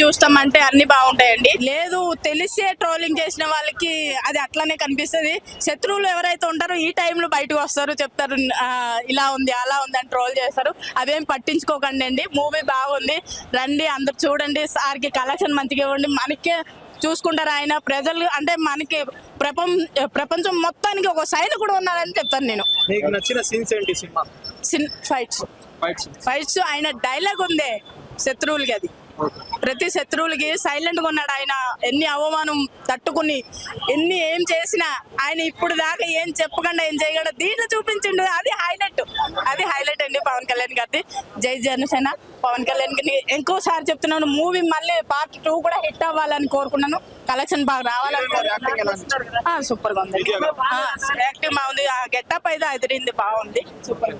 చూస్తామంటే అన్ని బాగుంటాయండి. లేదు తెలిసే ట్రోలింగ్ చేసిన వాళ్ళకి అది అట్లానే కనిపిస్తుంది. శత్రువులు ఎవరైతే ఉంటారో ఈ టైంలో బయటకు వస్తారు, చెప్తారు ఇలా ఉంది అలా ఉంది అని ట్రోల్ చేస్తారు. అవేం పట్టించుకోకండి అండి. మూవీ బాగుంది, రండి అందరు చూడండి. సార్కి కలెక్షన్ మంచిగా ఇవ్వండి, మనకే చూసుకుంటారు ఆయన. ప్రజలు అంటే మనకి ప్రపంచం మొత్తానికి ఒక సైనికుడు ఉన్నాడని చెప్తాను నేను. మీకు నచ్చిన సీన్స్ ఏంటి సినిమా? ఫైట్స్ ఆయన డైలాగ్ ఉంది శత్రువులకి, అది ప్రతి శత్రువులకి సైలెంట్ గా ఉన్నాడు ఆయన. ఎన్ని అవమానం తట్టుకుని ఏం చేసినా ఆయన ఇప్పుడు దాకా ఏం చెప్పకుండా ఏం చేయకుండా దీంట్లో చూపించిండు. అది హైలైట్ అండి పవన్ కళ్యాణ్ గారిది. జై జనసేన. పవన్ కళ్యాణ్ కి ఇంకోసారి చెప్తున్నాను, మూవీ మళ్ళీ పార్ట్ 2 కూడా హిట్ అవ్వాలని కోరుకున్నాను. కలెక్షన్ బాగా రావాలని కోరుకున్నాను. సూపర్ గా ఉంది, యాక్టివ్ బాగుంది, ఆ గెటప్ అయితే అదిరింది, బాగుంది, సూపర్.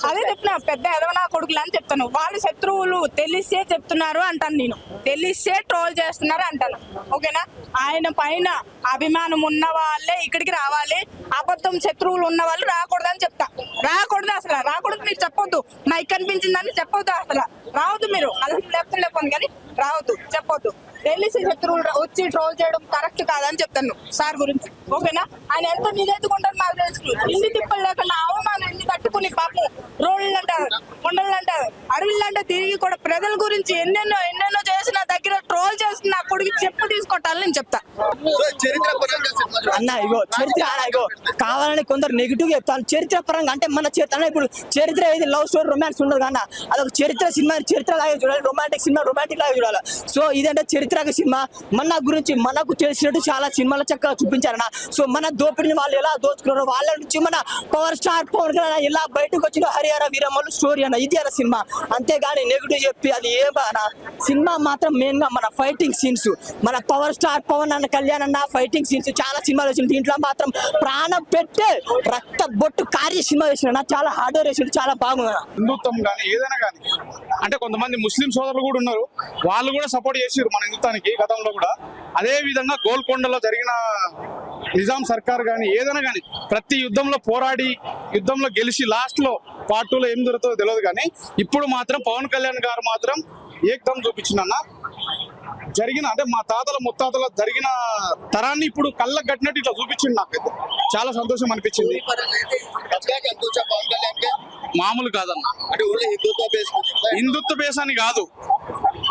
అదే చెప్తున్నా, పెద్ద ఎదవనా కొడుకులు అని చెప్తాను. వాళ్ళు శత్రువులు తెలిసే చెప్తున్నారు అంటాను నేను, తెలిసే ట్రోల్ చేస్తున్నారు అంటాను. ఓకేనా? ఆయన పైన అభిమానం ఉన్న వాళ్ళే ఇక్కడికి రావాలి, అబద్ధం శత్రువులు ఉన్న వాళ్ళు రాకూడదు అని చెప్తా. రాకూడదు, అసలు రాకూడదు. మీరు చెప్పొద్దు, మైక్ కనిపించిందని చెప్పొద్దు, అసలు రావద్దు. మీరు అలా లేకపోతే కానీ రావద్దు, చెప్పొద్దు. తెలిసి శత్రువులు వచ్చి ట్రోల్ చేయడం కరెక్ట్ కాదని చెప్తాను సార్ గురించి. ఓకేనా? ఆయన ఎంత నిజెత్తుకుంటారు నాకు తెలుసు. ఇన్ని తిప్పలు లేకుండా అవమానం ఇన్ని తట్టుకుని పాపం రోడ్లు అంటారు, కొండలు అంటారు, అడవులు అంటే తిరిగి కూడా ప్రజల గురించి ఎన్నెన్నో చేసిన దగ్గర ట్రోల్ చేసిన కొడుకు చెప్పు తీసుకొట్టాలని నేను చెప్తా. అన్న ఇగో చరిత్ర ఇగో కావాలని కొందరు నెగిటివ్ చెప్తాను. చరిత్ర పరంగా అంటే మన చరిత్ర ఇప్పుడు చరిత్ర ఏది లవ్ స్టోరీ రొమాన్స్ ఉండదు కన్నా, అదొక చరిత్ర సినిమా చరిత్ర లాగే చూడాలి, రొమాంటిక్ సినిమా రొమాంటిక్ లాగా చూడాలి. సో ఇదంటే చరిత్ర సినిమా. మన గురించి మనకు తెలిసినట్టు చాలా సినిమాలు చక్కగా చూపించారన్న. సో మన దోపిడిని వాళ్ళు ఎలా దోచుకున్నారో, వాళ్ళ నుంచి మన పవర్ స్టార్ పవన్ కళ్యాణ్ ఎలా బయటకు వచ్చిన హరిహర వీరమల్లు స్టోరీ అన్న, ఇది అన్న సినిమా. అంతేగాని నెగిటివ్ చెప్పి అది ఏమన్నా సినిమా మాత్రం మెయిన్ గా మన ఫైటింగ్ సీన్స్, మన పవర్ స్టార్ పవన్ అన్న కళ్యాణ్ అన్న ఫైటింగ్ సీన్స్ చాలా సినిమాలు వచ్చింది. దీంట్లో మాత్రం ప్రాణం పెట్టే రక్త బొట్టు కార్య సినిమా వేసిన, చాలా హార్డ్వేర్ వేసిండు, చాలా బాగుంది. హిందుత్వం కానీ ఏదైనా కానీ అంటే కొంతమంది ముస్లిం సోదరులు కూడా ఉన్నారు, వాళ్ళు కూడా సపోర్ట్ చేసారు మన హిందుత్వానికి గతంలో కూడా. అదే విధంగా గోల్కొండలో జరిగిన నిజాం సర్కార్ కానీ ఏదైనా కానీ ప్రతి యుద్ధంలో పోరాడి యుద్ధంలో గెలిచి లాస్ట్ లో పార్ట్ 2లో ఏం జరుగుతుందో తెలియదు. కానీ ఇప్పుడు మాత్రం పవన్ కళ్యాణ్ గారు మాత్రం ఏకదం చూపించిందన్న. జరిగిన అంటే మా తాతల ముత్తాతల జరిగిన తరాన్ని ఇప్పుడు కళ్ళకు కట్టినట్టు ఇట్లా చూపించింది. నాకైతే చాలా సంతోషం అనిపించింది. మామూలు కాదన్న, అంటే హిందుత్వ బేస్ అని కాదు,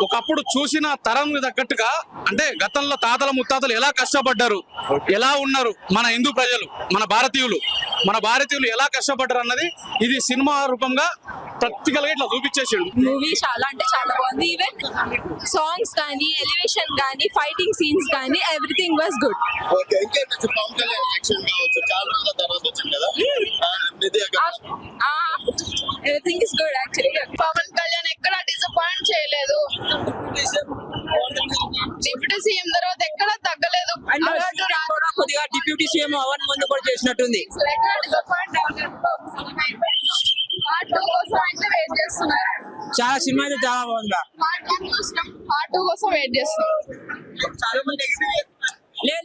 ఒకప్పుడు చూసిన తరం తగ్గట్టుగా అంటే గతంలో తాతల ముత్తాతలు ఎలా కష్టపడ్డారు, ఎలా ఉన్నారు మన హిందూ ప్రజలు, మన భారతీయులు ఎలా కష్టపడ్డారు అన్నది ఇది సినిమా రూపంగా ప్రాక్టికల్ గా ఇట్లా చూపించేసాడు. మూవీ చాలా అంటే చాలా బాగుంది. ఈవెన్ సాంగ్స్ కానీ, ఎలివేషన్ కానీ, ఫైటింగ్ సీన్స్ కానీ, everything was good. Everything is good actually. Pawan Kalyan ఎక్కడ డిసప్పాయింట్ చేయలేదు, డిప్యూటీ సీఎం తర్వాత ఎక్కడ తగ్గలేదు. కొద్దిగా డిప్యూటీ సీఎం అవన్ ముందు కూడా చేసినట్టుంది. చాలా సినిమా అయితే చాలా బాగుందా, పార్ట్ 2 కోసం వెయిట్ చేస్తున్నాం.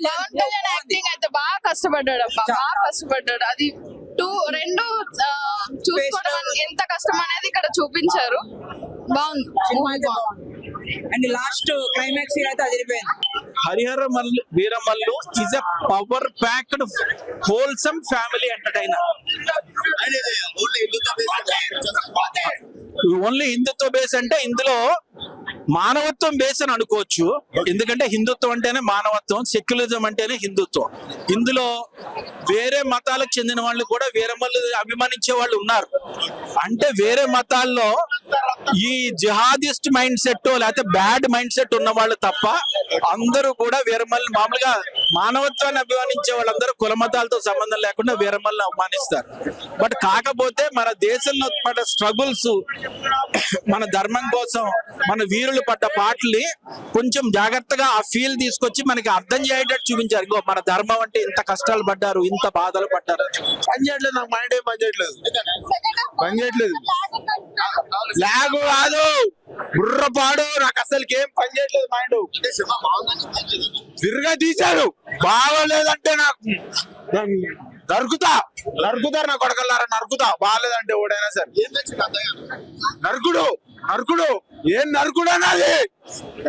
పవన్ కళ్యాణ్ యాక్టింగ్ అయితే బాగా కష్టపడ్డాడు అబ్బా, బాగా కష్టపడ్డాడు. అది 2 చూసుకోవడం ఎంత కష్టం అనేది ఇక్కడ చూపించారు. బాగుంది. అండ్ లాస్ట్ క్లైమాక్స్ అయితే అదిరిపోయింది. Harihara Veeramallu is a power packed wholesome family entertainer. Only Hindutva base అంటే ఇందులో మానవత్వం బేస్ అని అనుకోవచ్చు. ఎందుకంటే హిందుత్వం అంటేనే మానవత్వం, సెక్యులరిజం అంటేనే హిందుత్వం. ఇందులో వేరే మతాలకు చెందిన వాళ్ళు కూడా వీరమల్లు అభిమానించే వాళ్ళు ఉన్నారు. అంటే వేరే మతాల్లో ఈ జిహాదిస్ట్ మైండ్ సెట్ లేకపోతే బ్యాడ్ మైండ్ సెట్ ఉన్న వాళ్ళు తప్ప అందరూ కూడా వీరమల్లి మామూలుగా మానవత్వాన్ని అభిమానించే వాళ్ళందరూ కుల మతాలతో సంబంధం లేకుండా వీరమల్ని అవమానిస్తారు. బట్ కాకపోతే మన దేశంలో పడ్డ స్ట్రగుల్స్, మన ధర్మం కోసం మన వీరులు పడ్డ పాటల్ని కొంచెం జాగ్రత్తగా ఆ ఫీల్ తీసుకొచ్చి మనకి అర్థం చేయేటట్టు చూపించారు. ఇంకో మన ధర్మం అంటే ఇంత కష్టాలు పడ్డారు, ఇంత బాధలు పడ్డారు. పని చేయట్లేదు, నాకు మైండ్ ఏం పని చేయట్లేదు. లాగు కాదు, బుర్రపాడు, నాకు అసలుకి ఏం పని చేయట్లేదు మైండ్. విరగా తీశారు, బాగోలేదంటే నాకు నరుకుతారు నా కొడకల్లారా, నరుకుతా బాగాలేదంటే ఓడైనా సరే. నరుకుడు ఏం నరుకుడు అన్నది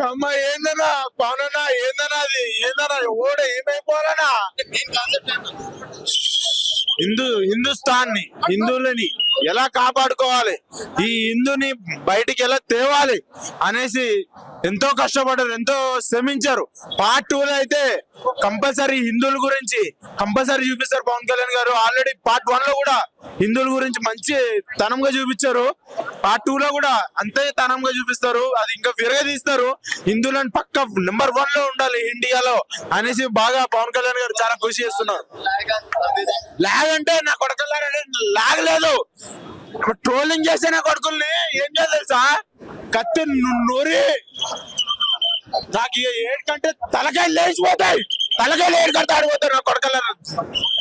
అమ్మ, ఏందన్నా పవనన్నా, ఏందన్నా అది, ఏందన్నా ఓడ ఏమైపోవాలన్నా. హిందువులని ఎలా కాపాడుకోవాలి, ఈ హిందూని బయటికి ఎలా తేవాలి అనేసి ఎంతో కష్టపడ్డారు, ఎంతో శ్రమించారు. పార్ట్ 2 లో అయితే కంపల్సరీ హిందువుల గురించి కంపల్సరీ చూపిస్తారు పవన్ కళ్యాణ్ గారు. ఆల్రెడీ పార్ట్ 1 లో కూడా హిందువుల గురించి మంచి తనంగా చూపించారు. పార్ట్ 2 లో కూడా అంతే తనంగా చూపిస్తారు. అది ఇంకా విరగదీస్తారు. హిందువులను పక్క నెంబర్ 1 లో ఉండాలి ఇండియాలో అనేసి బాగా పవన్ కళ్యాణ్ గారు చాలా కృషి చేస్తున్నారు. లాగ్ అంటే నా కొడుకులారా లాగ్ లేదు, ట్రోలింగ్ చేస్తే నా కొడుకుల్ని ఏం చేయాలి తెలుసా, కత్తి నూరి నాకు ఏడుకంటే తలకాయలు లేచిపోతాయి, తలకాయలు ఏడు కడితే ఆడిపోతారు నా కొడుకులారా.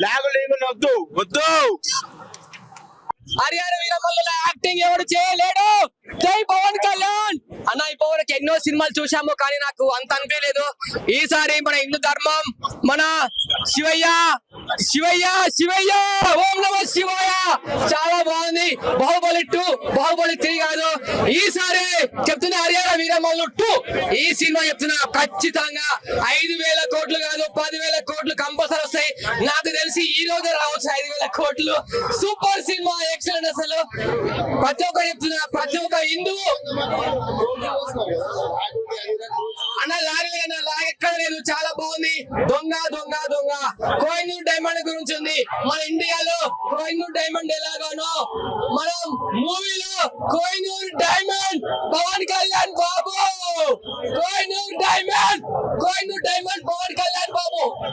లాగ్ లేవు వద్దు. హరిహర వీరమల్లుల యాక్టింగ్ ఎవరు చేయలేడు. జై పవన్ కళ్యాణ్ అన్న. ఇప్పటివరకు ఎన్నో సినిమాలు చూసాము, కానీ నాకు అంత అనిపించలేదు. ఈసారి మన హిందూ ధర్మం, మన శివయ్య ఓం నమ శివయ్య చాలా బాగుంది. బాహుబలి 2, బాహుబలి 3 కాదు, ఈసారి చెప్తున్నా హరిహర వీరమల్లు 2 ఈ సినిమా చెప్తున్నా ఖచ్చితంగా 5,000 కోట్లు కాదు 10,000 కోట్లు కంపల్సరీ వస్తాయి. నాకు తెలిసి ఈ రోజు రావచ్చు 5,000 కోట్లు. Super cinema, excellent. అసలు ప్రతి ఒక్క చెప్తున్నా, ప్రతి ఒక్క హిందూ అన్న లాగ్ ఎక్కడ లేదు, చాలా బాగుంది. దొంగ కోహినూర్ డైమండ్ గురించి ఉంది. మన ఇండియాలో కోహినూర్ డైమండ్ ఎలాగానో మనం మూవీలో కోహినూర్ డైమండ్ పవన్ కళ్యాణ్ బాబు, కోహినూర్ డైమండ్ పవన్ కళ్యాణ్ బాబు.